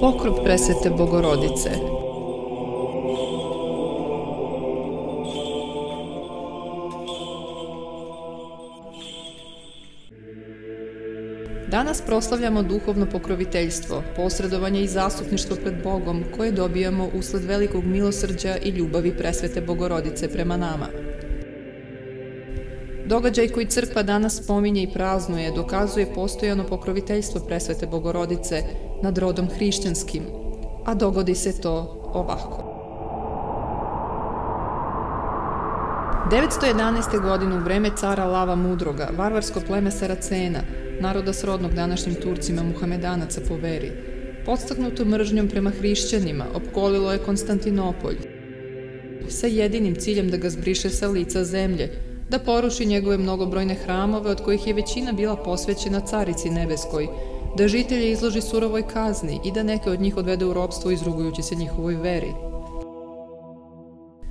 Pokrov presvete Bogorodice. Danas proslavljamo duhovno pokroviteljstvo, posredovanje i zastupništvo pred Bogom koje dobijamo usled velikog milosrđa i ljubavi presvete Bogorodice prema nama. Događaj koji crkva danas spominje i praznuje dokazuje postojano pokroviteljstvo presvete Bogorodice nad rodom hrišćanskim, a dogodi se to ovako. 911. godine u vreme cara Lava Mudroga, varvarsko pleme Saracena, naroda srodnog današnjim Turcima Muhamedanaca po veri, podstaknuto mržnjom prema hrišćanima, opkolilo je Konstantinopolj sa jedinim ciljem da ga zbriše sa lica zemlje, da poruši njegove mnogobrojne hramove od kojih je većina bila posvećena Carici Nebeskoj, da žitelje izloži surovoj kazni i da neke od njih odvede u ropstvo izrugujući se njihovoj veri.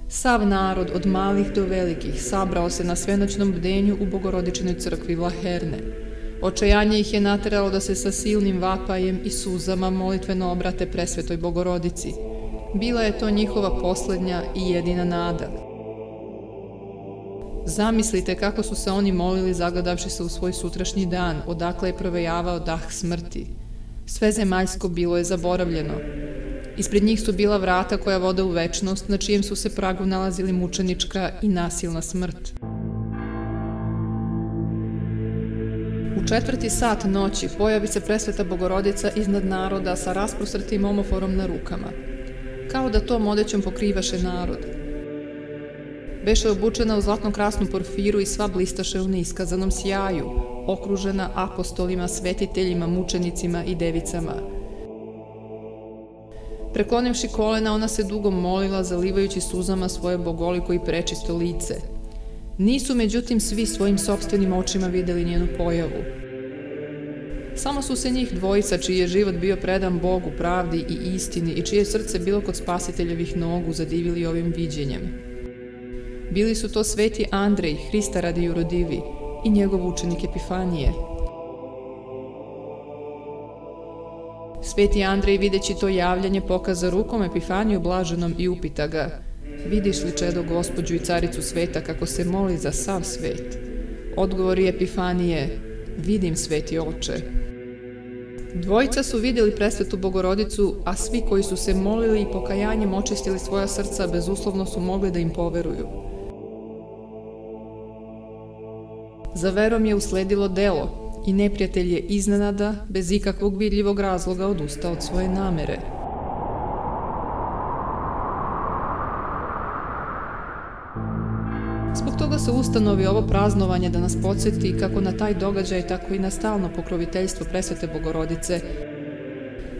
Sav narod, od malih do velikih, sabrao se na svenoćnom bdenju u Bogorodičinoj crkvi Vlaherne. Očajanje ih je nateralo da se sa silnim vapajem i suzama molitveno obrate presvetoj Bogorodici. Bila je to njihova poslednja i jedina nada. Zamislite kako su se oni molili zagledavši se u svoj sutrašnji dan, odakle je provejavao dah smrti. Sve zemaljsko bilo je zaboravljeno. Ispred njih su bila vrata koja vode u večnost, na čijem su se pragu nalazili mučenička i nasilna smrt. U 4. sat noći pojavi se presveta Bogorodica iznad naroda sa rasprostrtim omoforom na rukama. Kao da tom odećom pokrivaše narod. Beše obučena u zlatno krasnu porfiru i sva blistaše u neiskazanom sjaju, okružena apostolima, svetiteljima, mučenicima i devicama. Preklonivši kolena, ona se dugo molila, zalivajući suzama svoje bogoliko i prečisto lice. Nisu, međutim, svi svojim sopstvenim očima videli njenu pojavu. Samo su se njih dvojica, čiji je život bio predan Bogu, pravdi i istini i čije srce bilo kod Spasiteljevih nogu, zadivili ovim viđenjem. Bili su to sveti Andrej, Hrista radi urodivi, i njegov učenik Epifanije. Sveti Andrej, videći to javljanje, pokaza rukom Epifaniju blaženom i upita ga: "Vidiš li, čedo, Gospođu i caricu sveta, kako se moli za sav svet?" Odgovori Epifanije: "Vidim, sveti oče." Dvojica su vidjeli presvetu Bogorodicu, a svi koji su se molili i pokajanjem očistili svoja srca, bezuslovno su mogli da im poveruju. Za verom je usledilo delo i neprijatelj je iznenada, bez ikakvog vidljivog razloga, odustao od svoje namere. Zbog toga se ustanovi ovo praznovanje da nas podsjeti kako na taj događaj, tako i na stalno pokroviteljstvo presvete Bogorodice.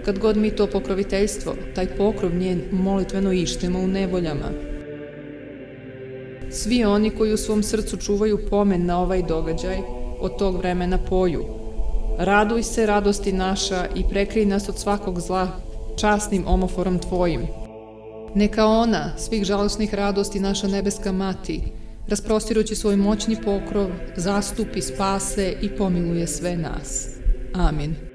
Kad god mi to pokroviteljstvo, taj pokrov njen, molitveno ištemo u nevoljama. Svi oni koji u svom srcu čuvaju pomen na ovaj događaj, od tog vremena poju: "Raduj se, radosti naša, i prekrij nas od svakog zla časnim omoforom tvojim. Neka ona, svih žalosnih radosti, naša nebeska mati, rasprostirući svoj moćni pokrov, zastupi, spase i pomiluje sve nas. Amin."